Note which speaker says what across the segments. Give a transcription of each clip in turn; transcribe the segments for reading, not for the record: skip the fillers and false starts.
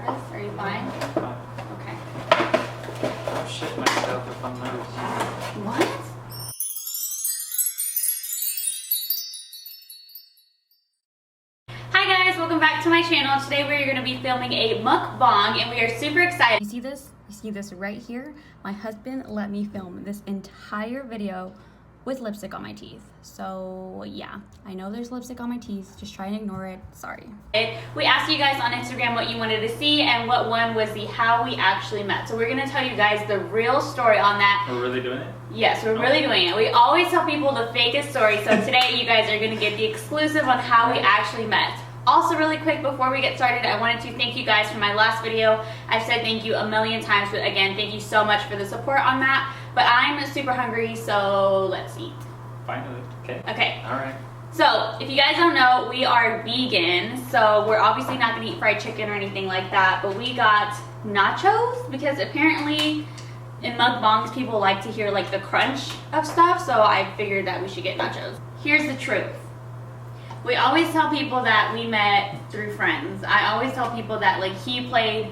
Speaker 1: nervous? Are you fine?
Speaker 2: Fine.
Speaker 1: Okay.
Speaker 2: I'll shit myself if I'm nervous.
Speaker 1: What? Hi guys, welcome back to my channel. Today we're going to be filming a mukbang and we are super excited. You see this? You see this right here? My husband let me film this entire video with lipstick on my teeth. So yeah, I know there's lipstick on my teeth. Just try and ignore it. Sorry. We asked you guys on Instagram what you wanted to see and what one was the how we actually met. So we're gonna tell you guys the real story on that.
Speaker 2: We're really doing it?
Speaker 1: Yes, we're really doing it. We always tell people the fakest story. So today you guys are gonna get the exclusive on how we actually met. Also, really quick before we get started, I wanted to thank you guys for my last video. I've said thank you a million times, but again, thank you so much for the support on that. But I'm super hungry, so let's eat.
Speaker 2: Finally. Okay.
Speaker 1: Okay.
Speaker 2: All right.
Speaker 1: So, if you guys don't know, we are vegan, so we're obviously not gonna eat fried chicken or anything like that, but we got nachos because apparently in mukbangs people like to hear like the crunch of stuff, so I figured that we should get nachos. Here's the truth. We always tell people that we met through friends. I always tell people that like he played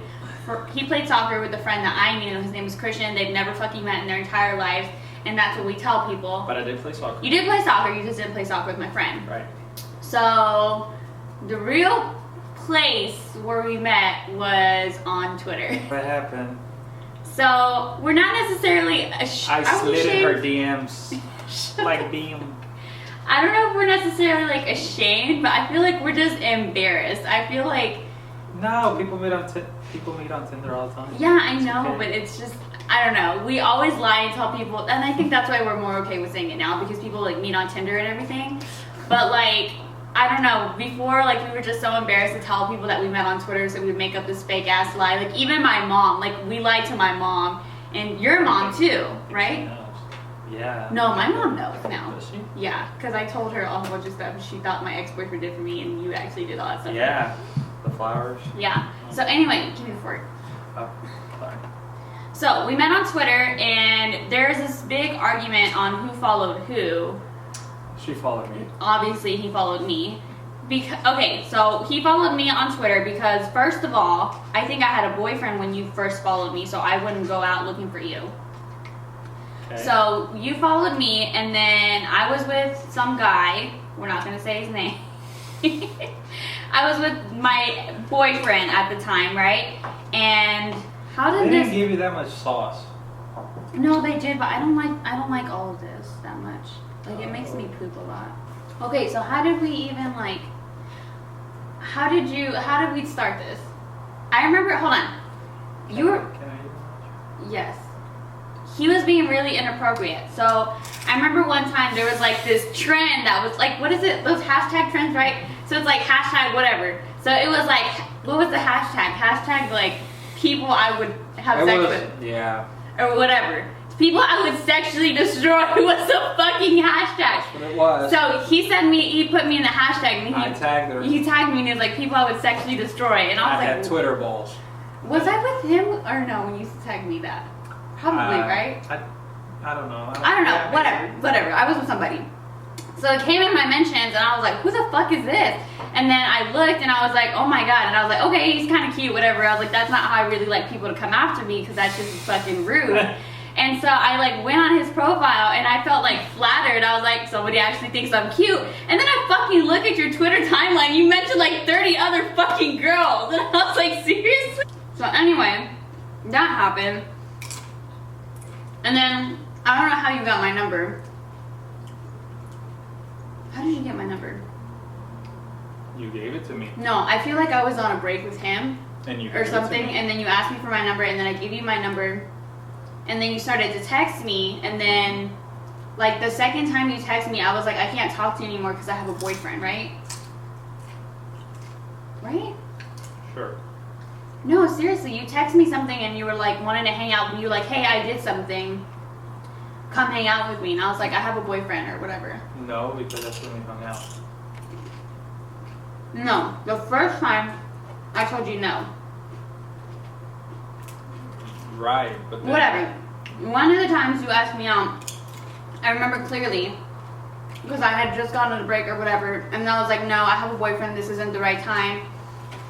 Speaker 1: soccer with a friend that I knew. His name was Christian. They've never fucking met in their entire lives, and that's what we tell people.
Speaker 2: But I did play soccer.
Speaker 1: You did play soccer, you just didn't play soccer with my friend.
Speaker 2: Right.
Speaker 1: So the real place where we met was on Twitter.
Speaker 2: What happened?
Speaker 1: So we're not necessarily
Speaker 2: I slid in her DMs like beam.
Speaker 1: I don't know if we're necessarily like ashamed, but I feel like we're just embarrassed. I feel like
Speaker 2: No, people meet on Tinder all the time.
Speaker 1: yeah, I know,
Speaker 2: okay.
Speaker 1: but it's just I don't know. We always lie and tell people, and I think that's why we're more okay with saying it now because people like meet on Tinder and everything. But like I don't know. Before, like we were just so embarrassed to tell people that we met on Twitter, so we would make up this fake ass lie. Like even my mom, like we lied to my mom and your mom too, right?
Speaker 2: Yeah.
Speaker 1: No, my mom knows now.
Speaker 2: Does she?
Speaker 1: Yeah, because I told her a whole bunch of stuff she thought my ex-boyfriend did for me, and you actually did all that stuff.
Speaker 2: Yeah. The flowers.
Speaker 1: Yeah. So anyway, give me the fork.
Speaker 2: Oh, sorry.
Speaker 1: So we met on Twitter, and there's this big argument on who followed who.
Speaker 2: She followed me.
Speaker 1: Obviously, he followed me. Okay, so he followed me on Twitter because, first of all, I think I had a boyfriend when you first followed me, so I wouldn't go out looking for you.
Speaker 2: Okay.
Speaker 1: So you followed me, and then I was with some guy. We're not going to say his name. I was with my boyfriend at the time, right? And how did
Speaker 2: They
Speaker 1: this?
Speaker 2: didn't give you that much sauce.
Speaker 1: No, they did, but I don't like all of this that much. Like it makes me poop a lot. Okay, so how did we even like? How did we start this? I remember. Hold on. You were.
Speaker 2: Can I eat?
Speaker 1: Yes. He was being really inappropriate. So I remember one time there was like this trend that was like, what is it? Those hashtag trends, right? So it's like hashtag whatever. So it was like, what was the hashtag? Hashtag like people I would have sex with.
Speaker 2: Yeah.
Speaker 1: Or whatever. People I would sexually destroy was the fucking hashtag.
Speaker 2: That's what it was.
Speaker 1: So he put me in the hashtag and
Speaker 2: I tagged her.
Speaker 1: He tagged me and he was like, people I would sexually destroy. And I was like,
Speaker 2: had Twitter balls.
Speaker 1: was I with him or no when you tagged me that? Probably, right?
Speaker 2: I don't know.
Speaker 1: I don't know. Whatever. I was with somebody. So it came in my mentions and I was like, who the fuck is this? And then I looked and I was like, oh my god. And I was like, okay, he's kind of cute, whatever. I was like, that's not how I really like people to come after me because that's just fucking rude. And so I like went on his profile and I felt like flattered. I was like, somebody actually thinks I'm cute. And then I fucking look at your Twitter timeline. You mentioned like 30 other fucking girls. And I was like, seriously? So anyway, that happened. And then, I don't know how you got my number. How did you get my number?
Speaker 2: You gave it to me.
Speaker 1: No, I feel like I was on a break with him
Speaker 2: And you
Speaker 1: or
Speaker 2: gave it to
Speaker 1: something,
Speaker 2: me.
Speaker 1: and then you asked me for my number, and then I gave you my number, and then you started to text me, and then, like, the second time you texted me, I was like, I can't talk to you anymore because I have a boyfriend, right? Right?
Speaker 2: Sure.
Speaker 1: No, seriously, you texted me something, and you were, like, wanting to hang out, and you were like, hey, I did something. Come hang out with me. And I was like, I have a boyfriend or whatever.
Speaker 2: No, because that's when we hung out.
Speaker 1: No, the first time I told you no.
Speaker 2: Right, but then...
Speaker 1: Whatever. One of the times you asked me out, I remember clearly because I had just gone on a break or whatever, and I was like, no, I have a boyfriend, this isn't the right time.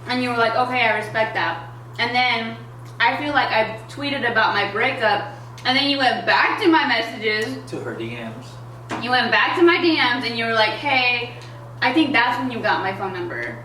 Speaker 1: And you were like, okay, I respect that. And then I feel like I tweeted about my breakup, and then you went back to my messages.
Speaker 2: To her DMs.
Speaker 1: You went back to my DMs and you were like, hey, I think that's when you got my phone number.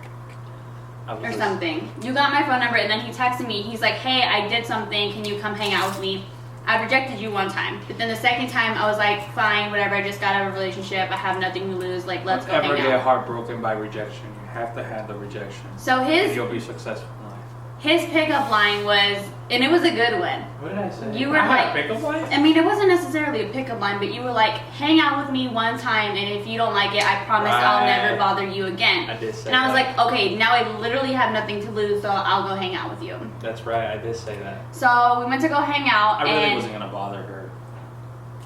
Speaker 1: Or something. You got my phone number, and then he texted me. He's like, hey, I did something. Can you come hang out with me? I rejected you one time. But then the second time, I was like, fine, whatever. I just got out of a relationship. I have nothing to lose. Like, let's go hang out.
Speaker 2: Never get heartbroken by rejection. You have to handle rejection.
Speaker 1: So
Speaker 2: and you'll be successful in life.
Speaker 1: His pickup line was, and it was a good one.
Speaker 2: What did I say?
Speaker 1: You were like,
Speaker 2: a pickup line?
Speaker 1: I mean, it wasn't necessarily a pickup line, but you were like, hang out with me one time, and if you don't like it, I promise I'll never bother you again.
Speaker 2: I did say that.
Speaker 1: And I was like, okay, now I literally have nothing to lose, so I'll go hang out with you.
Speaker 2: That's right, I did say that.
Speaker 1: So we went to go hang out.
Speaker 2: I really wasn't going to bother her.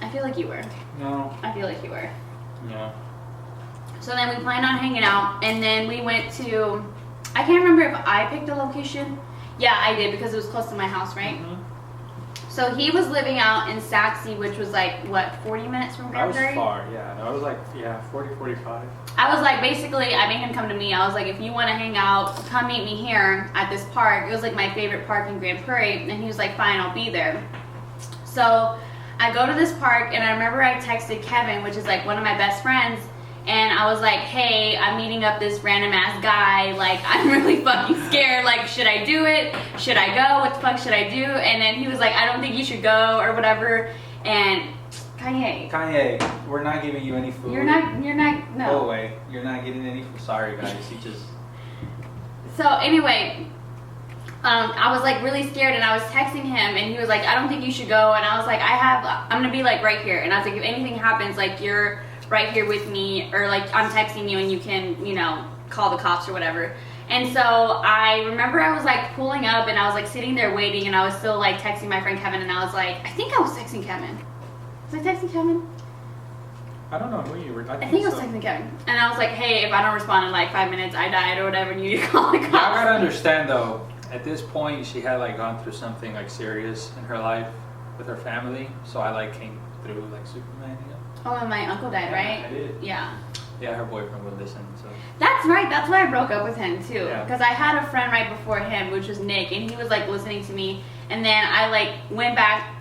Speaker 1: I feel like you were.
Speaker 2: No.
Speaker 1: I feel like you were.
Speaker 2: Yeah.
Speaker 1: So then we planned on hanging out, and then we went to, I can't remember if I picked a location. Yeah, I did, because it was close to my house, right? Mm-hmm. So he was living out in Saxe, which was like, what, 40 minutes from Granbury?
Speaker 2: I was far, yeah. No, I was like, 40, 45.
Speaker 1: I was like, basically, I made him come to me. I was like, if you want to hang out, come meet me here at this park. It was like my favorite park in Grand Prairie. And he was like, fine, I'll be there. So I go to this park, and I remember I texted Kevin, which is like one of my best friends. And I was like, hey, I'm meeting up this random ass guy. Like, I'm really fucking scared. Like, should I do it? Should I go? What the fuck should I do? And then he was like, I don't think you should go or whatever. And
Speaker 2: Kanye, we're not giving you any food.
Speaker 1: You're not, no.
Speaker 2: Go away. You're not getting any food. Sorry, guys. He just...
Speaker 1: So, anyway, I was like really scared, and I was texting him, and he was like, I don't think you should go. And I was like, I'm gonna be like right here. And I was like, if anything happens, like, you're right here with me, or like I'm texting you and you can, you know, call the cops or whatever. And so I remember I was like pulling up, and I was like sitting there waiting, and I was still like texting my friend Kevin, and I was like, I think I was texting Kevin. Was I texting Kevin?
Speaker 2: I don't know who you were.
Speaker 1: I think I was texting Kevin. And I was like, hey, if I don't respond in like 5 minutes, I died or whatever, and you need to call the cops.
Speaker 2: Yeah, I gotta understand though, at this point she had like gone through something like serious in her life with her family, so I like came through like Superman, you know?
Speaker 1: Oh, and my uncle died, right?
Speaker 2: I did.
Speaker 1: Yeah.
Speaker 2: Yeah, her boyfriend would listen, so.
Speaker 1: That's right, that's why I broke up with him too.
Speaker 2: Yeah.
Speaker 1: Because I had a friend right before him, which was Nick, and he was like listening to me, and then I like went back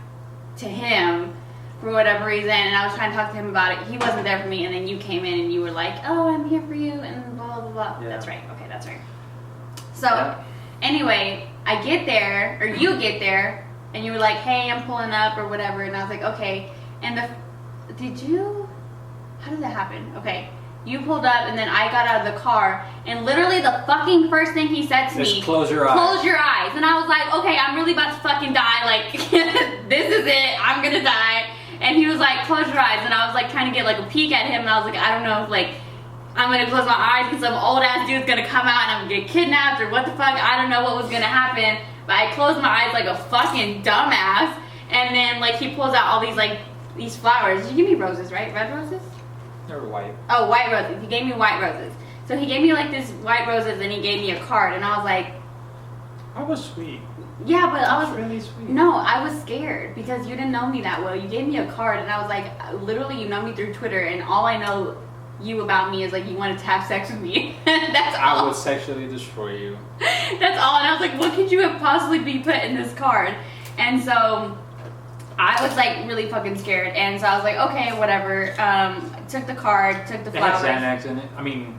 Speaker 1: to him for whatever reason, and I was trying to talk to him about it. He wasn't there for me, and then you came in and you were like, oh, I'm here for you, and blah, blah, blah.
Speaker 2: Yeah.
Speaker 1: That's right, okay, that's right. So, anyway, I get there, or you get there, and you were like, hey, I'm pulling up, or whatever, and I was like, okay. And how did that happen? Okay. You pulled up, and then I got out of the car, and literally the fucking first thing he said to me,
Speaker 2: close your eyes.
Speaker 1: Close your eyes. And I was like, okay, I'm really about to fucking die. Like, this is it. I'm gonna die. And he was like, close your eyes. And I was like trying to get like a peek at him, and I was like, I don't know if like I'm gonna close my eyes because some old ass dude's gonna come out and I'm gonna get kidnapped or what the fuck. I don't know what was gonna happen. But I closed my eyes like a fucking dumbass. And then like he pulls out all these flowers. You give me roses, right? Red roses?
Speaker 2: They were white.
Speaker 1: Oh, white roses. He gave me white roses. So he gave me like this white roses, and he gave me a card, and I was like,
Speaker 2: I was sweet.
Speaker 1: yeah, but I was
Speaker 2: really sweet.
Speaker 1: No, I was scared because you didn't know me that well. You gave me a card, and I was like, literally, you know me through Twitter, and all I know you about me is like you wanted to have sex with me. That's all.
Speaker 2: I would sexually destroy you.
Speaker 1: That's all. And I was like, what could you have possibly be put in this card? And so I was like really fucking scared, and so I was like, okay, whatever. Took the card, took the flowers.
Speaker 2: It had Xanax in it. I mean,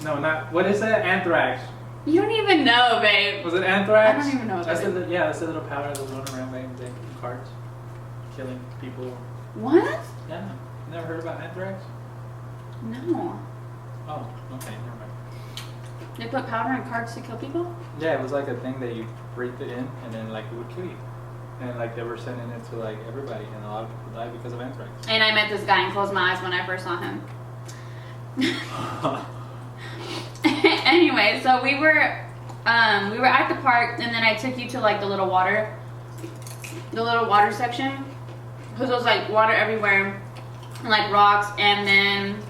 Speaker 2: no, not, what is that? Anthrax.
Speaker 1: You don't even know, babe.
Speaker 2: Was it anthrax?
Speaker 1: I don't even know what that is.
Speaker 2: Yeah, that's the little powder that was running around making cards, killing people.
Speaker 1: What?
Speaker 2: Yeah, you never heard about anthrax?
Speaker 1: No.
Speaker 2: Oh, okay, never mind.
Speaker 1: They put powder in cards to kill people?
Speaker 2: Yeah, it was like a thing that you breathed it in, and then like it would kill you. And like they were sending it to like everybody, and a lot of people died because of anthrax.
Speaker 1: And I met this guy and closed my eyes when I first saw him. Anyway, so we were at the park, and then I took you to like the little water section, because there was like water everywhere, and like rocks, and then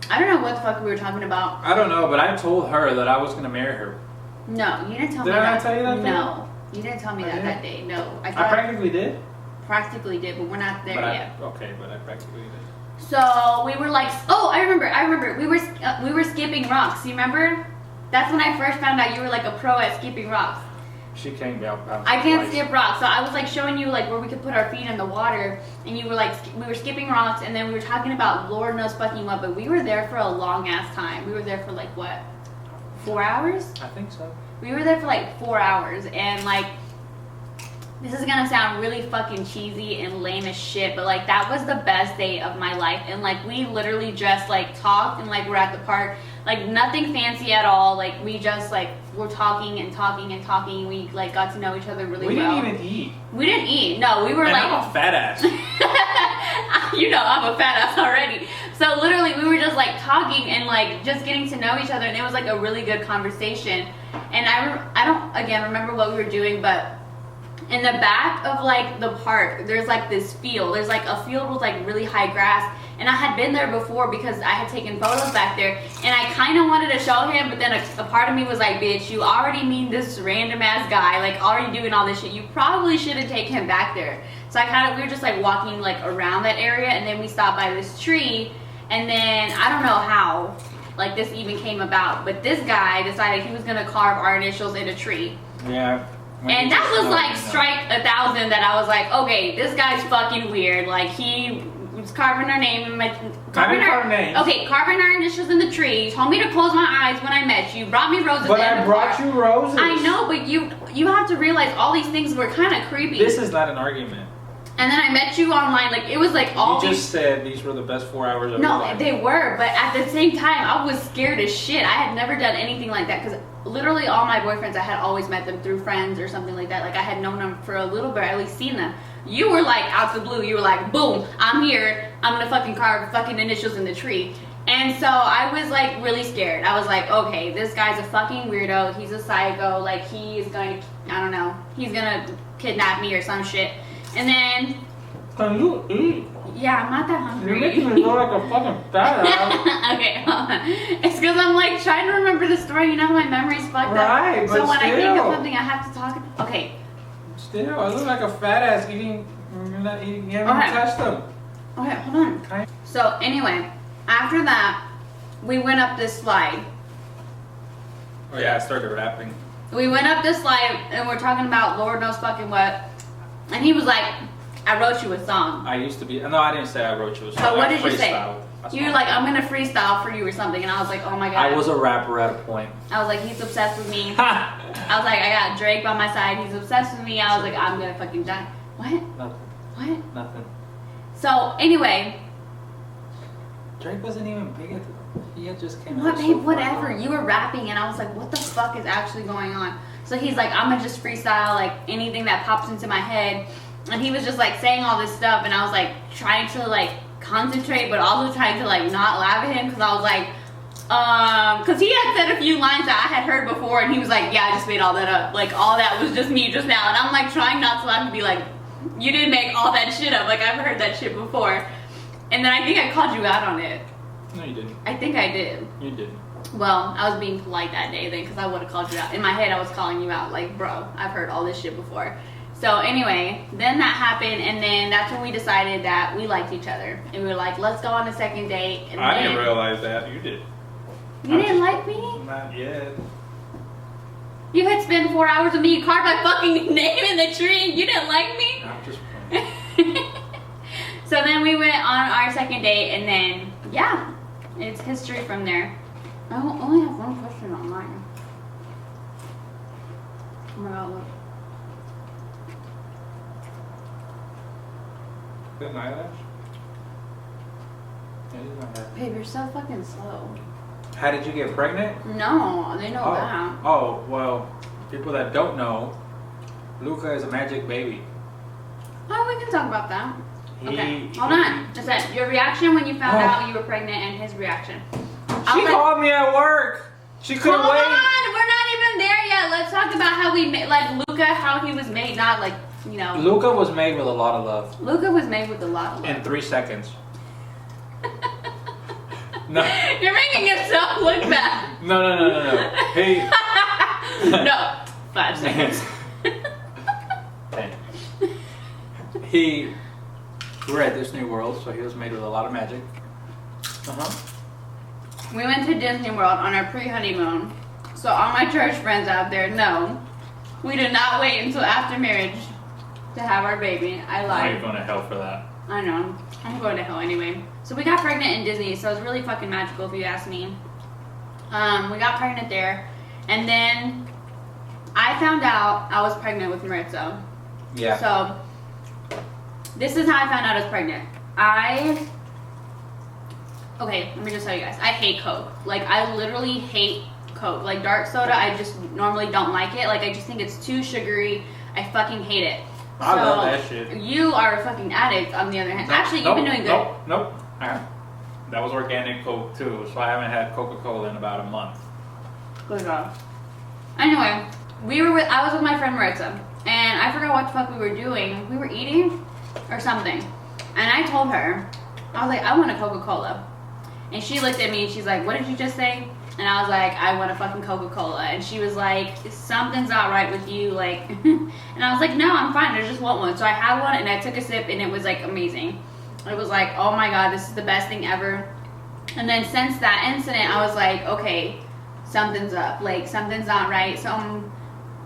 Speaker 1: I don't know what the fuck we were talking about.
Speaker 2: I don't know, but I told her that I was gonna marry her.
Speaker 1: No, you didn't tell me
Speaker 2: that.
Speaker 1: that.
Speaker 2: Did I not tell you that?
Speaker 1: No. You didn't tell me that day. No,
Speaker 2: I practically did.
Speaker 1: Practically did, but we're not there yet.
Speaker 2: Okay, but I practically did.
Speaker 1: So we were like, oh, I remember. We were skipping rocks. You remember? That's when I first found out you were like a pro at skipping rocks.
Speaker 2: She can't be out.
Speaker 1: I can't skip rocks. So I was like showing you like where we could put our feet in the water, and you were like, we were skipping rocks, and then we were talking about Lord knows fucking what, but we were there for a long ass time. We were there for like what, 4 hours?
Speaker 2: I think so.
Speaker 1: We were there for like 4 hours, and like, this is gonna sound really fucking cheesy and lame as shit, but like that was the best day of my life. And like we literally just like talked, and like we're at the park, like nothing fancy at all. Like we just like were talking and talking and talking. We like got to know each other really well.
Speaker 2: We didn't even eat.
Speaker 1: We didn't eat. No, we were
Speaker 2: and
Speaker 1: like.
Speaker 2: I'm a fat ass.
Speaker 1: You know, I'm a fat ass already. So literally we were just like talking and like just getting to know each other, and it was like a really good conversation. And I don't again remember what we were doing, but in the back of like the park, there's like this field. There's like a field with like really high grass, and I had been there before because I had taken photos back there, and I kind of wanted to show him, but then a part of me was like, bitch, you already meet this random ass guy, like already doing all this shit. You probably shouldn't take him back there. So we were just like walking like around that area, and then we stopped by this tree, and then I don't know how like this even came about, but this guy decided he was gonna carve our initials in a tree.
Speaker 2: Yeah.
Speaker 1: And that was like strike 1,000 that I was like, okay, this guy's fucking weird. Like he was carving our name in
Speaker 2: carving
Speaker 1: our initials in the tree. He told me to close my eyes when I met you. Brought me roses.
Speaker 2: But I brought you roses.
Speaker 1: I know, but you have to realize all these things were kind of creepy.
Speaker 2: This is not an argument.
Speaker 1: And then I met you online. Like it was like all.
Speaker 2: You just said these were the best 4 hours of your life.
Speaker 1: No, they were, but at the same time, I was scared as shit. I had never done anything like that because literally all my boyfriends, I had always met them through friends or something like that. Like I had known them for a little bit, at least seen them. You were like out the blue. You were like, boom, I'm here. I'm gonna fucking carve fucking initials in the tree. And so I was like really scared. I was like, okay, this guy's a fucking weirdo. He's a psycho. Like he is going to, I don't know, he's gonna kidnap me or some shit. And then.
Speaker 2: Can you eat?
Speaker 1: Yeah, I'm not that hungry.
Speaker 2: You're making me look like a fucking fat ass.
Speaker 1: Okay, hold on. It's because I'm like trying to remember the story. You know how my memory's fucked up.
Speaker 2: Right,
Speaker 1: so
Speaker 2: but
Speaker 1: when I think
Speaker 2: still.
Speaker 1: of something, I have to talk. Okay.
Speaker 2: Still, I look like a fat ass eating. You're not eating. You haven't touched them.
Speaker 1: Okay, hold on.
Speaker 2: Okay.
Speaker 1: So anyway, after that, we went up this slide.
Speaker 2: Oh yeah, I started rapping.
Speaker 1: We went up this slide and we're talking about Lord knows fucking what. And he was like, I wrote you a song.
Speaker 2: I used to be. No, I didn't say I wrote you a song.
Speaker 1: So what did you say?
Speaker 2: That's
Speaker 1: You were like, I'm gonna freestyle for you or something, and I was like, oh my god.
Speaker 2: I was a rapper at a point.
Speaker 1: I was like, he's obsessed with me. I was like, I got Drake by my side. He's obsessed with me. I was like, I'm gonna fucking die. What?
Speaker 2: Nothing.
Speaker 1: What?
Speaker 2: Nothing.
Speaker 1: So anyway.
Speaker 2: Drake wasn't even big at the. He had just came out.
Speaker 1: What, babe? Whatever. You were rapping, and I was like, what the fuck is actually going on? So he's like, I'm gonna just freestyle like anything that pops into my head. And he was just like saying all this stuff, and I was like trying to like concentrate, but also trying to like not laugh at him because I was like, because he had said a few lines that I had heard before, and he was like, yeah, I just made all that up. Like all that was just me just now, and I'm like trying not to laugh and be like, you didn't make all that shit up. Like I've heard that shit before, and then I think I called you out on it.
Speaker 2: No, you didn't.
Speaker 1: I think I did.
Speaker 2: You didn't.
Speaker 1: Well, I was being polite that day then because I would have called you out. In my head, I was calling you out like, bro, I've heard all this shit before. So anyway, then that happened, and then that's when we decided that we liked each other, and we were like, let's go on a second date. And
Speaker 2: I didn't realize that. You did.
Speaker 1: You didn't like me?
Speaker 2: Not yet.
Speaker 1: You had spent 4 hours with me. You carved my fucking name in the tree, and you didn't like me?
Speaker 2: I'm just playing.
Speaker 1: So then we went on our second date, and then, yeah, it's history from there. I only have one question on mine. Oh my god, look.
Speaker 2: Good eyelash? Yeah, these are not
Speaker 1: Babe, you're so fucking slow.
Speaker 2: How did you get pregnant?
Speaker 1: No, they know that.
Speaker 2: Oh, well, people that don't know, Luca is a magic baby.
Speaker 1: Oh, we can talk about that. Okay, hold
Speaker 2: he-
Speaker 1: on. Just that your reaction when you found out you were pregnant and his reaction.
Speaker 2: She called me at work. She couldn't
Speaker 1: Hold
Speaker 2: wait.
Speaker 1: on, we're not even there yet. Let's talk about how we made, like Luca, how he was made, not like, you know.
Speaker 2: Luca was made with a lot of love.
Speaker 1: Luca was made with a lot of love.
Speaker 2: In 3 seconds. No.
Speaker 1: You're making yourself look bad.
Speaker 2: No. Hey.
Speaker 1: No, 5 seconds.
Speaker 2: We're at Disney World, so he was made with a lot of magic.
Speaker 1: We went to Disney World on our pre-honeymoon. So all my church friends out there know We did not wait until after marriage to have our baby. I lied.
Speaker 2: Now you're going to hell for that.
Speaker 1: I know. I'm going to hell anyway. So we got pregnant in Disney, so it was really fucking magical if you ask me. We got pregnant there, and then I found out I was pregnant with Maritza.
Speaker 2: Yeah.
Speaker 1: So this is how I found out I was pregnant. Okay, let me just tell you guys. I hate Coke. Like, I literally hate Coke. Like, dark soda, I just normally don't like it. Like, I just think it's too sugary. I fucking hate it.
Speaker 2: I love that shit.
Speaker 1: You are a fucking addict, on the other hand. Actually, you've been doing good.
Speaker 2: Nope. That was organic Coke, too, so I haven't had Coca-Cola in about a month.
Speaker 1: Good job. Anyway, I was with my friend Maritza, and I forgot what the fuck we were doing. We were eating or something. And I told her, I was like, I want a Coca-Cola. And she looked at me and she's like, what did you just say? And I was like, I want a fucking Coca-Cola. And she was like, something's not right with you, like. And I was like, no, I'm fine, I just want one. So I had one and I took a sip and it was like amazing. It was like, oh my god, this is the best thing ever. And then since that incident, I was like, okay, something's up, like something's not right. So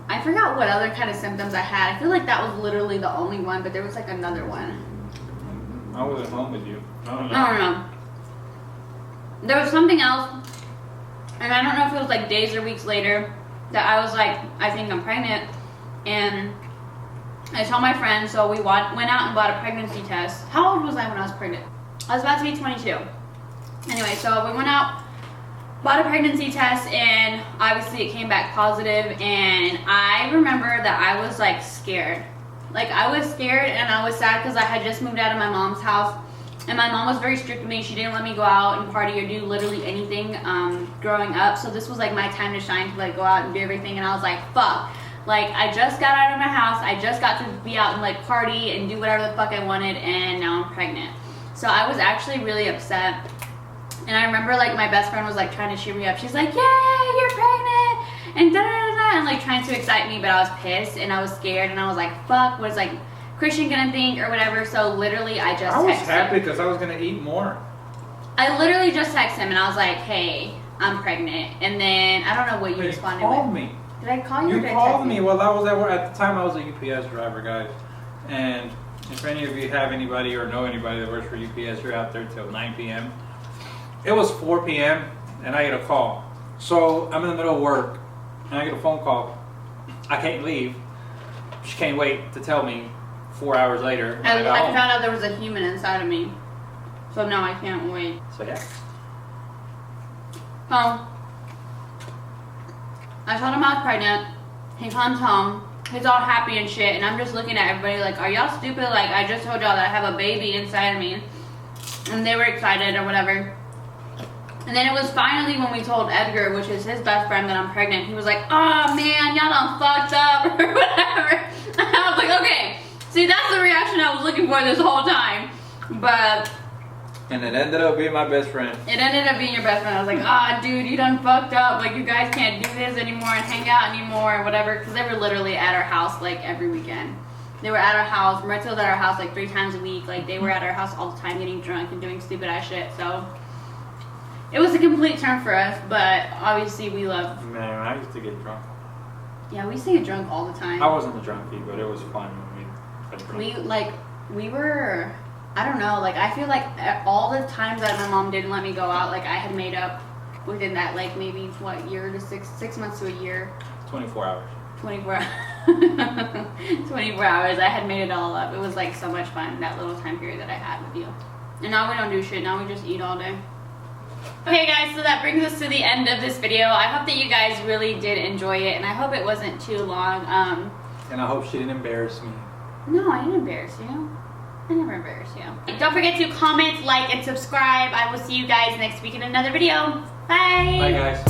Speaker 1: I forgot what other kind of symptoms I had. I feel like that was literally the only one, but there was like another one.
Speaker 2: I was at home with you. I don't
Speaker 1: know. There was something else, and I don't know if it was like days or weeks later that I was like, I think I'm pregnant, and I told my friend, so we went out and bought a pregnancy test. How old was I when I was pregnant? I was about to be 22. Anyway, so we went out, bought a pregnancy test, and obviously it came back positive, and I remember that I was like scared. Like, I was scared and I was sad because I had just moved out of my mom's house, and my mom was very strict with me. She didn't let me go out and party or do literally anything growing up, so this was like my time to shine, to like go out and do everything. And I was like, fuck, like I just got out of my house, I just got to be out and like party and do whatever the fuck I wanted, and now I'm pregnant. So I was actually really upset. And I remember like my best friend was like trying to cheer me up. She's like, yay, you're pregnant, and da da da da, and like trying to excite me, but I was pissed and I was scared and I was like, fuck, what is like Christian gonna think or whatever. So literally I just
Speaker 2: I was
Speaker 1: texted
Speaker 2: happy
Speaker 1: him.
Speaker 2: because I was gonna eat more.
Speaker 1: I literally just texted him and I was like, hey, I'm pregnant. And then I don't know what you responded with.
Speaker 2: You called me.
Speaker 1: Did I call you?
Speaker 2: You called me. Well, I was at work at the time. I was a UPS driver, guys. And if any of you have anybody or know anybody that works for UPS, you're out there till 9 p.m. It was 4 p.m. and I get a call. So I'm in the middle of work and I get a phone call. I can't leave. She can't wait to tell me 4 hours later.
Speaker 1: I found out there was a human inside of me. So now I can't wait.
Speaker 2: So yeah.
Speaker 1: So I told him I was pregnant. He comes home. He's all happy and shit. And I'm just looking at everybody like, are y'all stupid? Like, I just told y'all that I have a baby inside of me. And they were excited or whatever. And then it was finally when we told Edgar, which is his best friend, that I'm pregnant. He was like, oh man, y'all done fucked up or whatever. And I was like, okay. See, that's the reaction I was looking for this whole time. But
Speaker 2: and it ended up being my best friend.
Speaker 1: it ended up being your best friend. I was like, ah, dude, you done fucked up. Like, you guys can't do this anymore and hang out anymore or whatever. Because they were literally at our house, like, every weekend. They were at our house. Maritza was at our house, like, 3 times a week. Like, they were at our house all the time getting drunk and doing stupid ass shit. So it was a complete turn for us. But obviously, we love.
Speaker 2: Man, I used to get drunk.
Speaker 1: Yeah, we used to get drunk all the time.
Speaker 2: I wasn't a junkie, but it was fun when we got drunk.
Speaker 1: We were, I don't know, like, I feel like all the times that my mom didn't let me go out, like, I had made up within that, like, maybe, what, year to 6 months to a year.
Speaker 2: 24 hours.
Speaker 1: 24 hours. 24 hours. I had made it all up. It was, like, so much fun, that little time period that I had with you. And now we don't do shit. Now we just eat all day. Okay, guys, so that brings us to the end of this video. I hope that you guys really did enjoy it, and I hope it wasn't too long.
Speaker 2: And I hope she didn't embarrass me.
Speaker 1: No, I didn't embarrass you. I never embarrass you. Don't forget to comment, like, and subscribe. I will see you guys next week in another video. Bye!
Speaker 2: Bye, guys.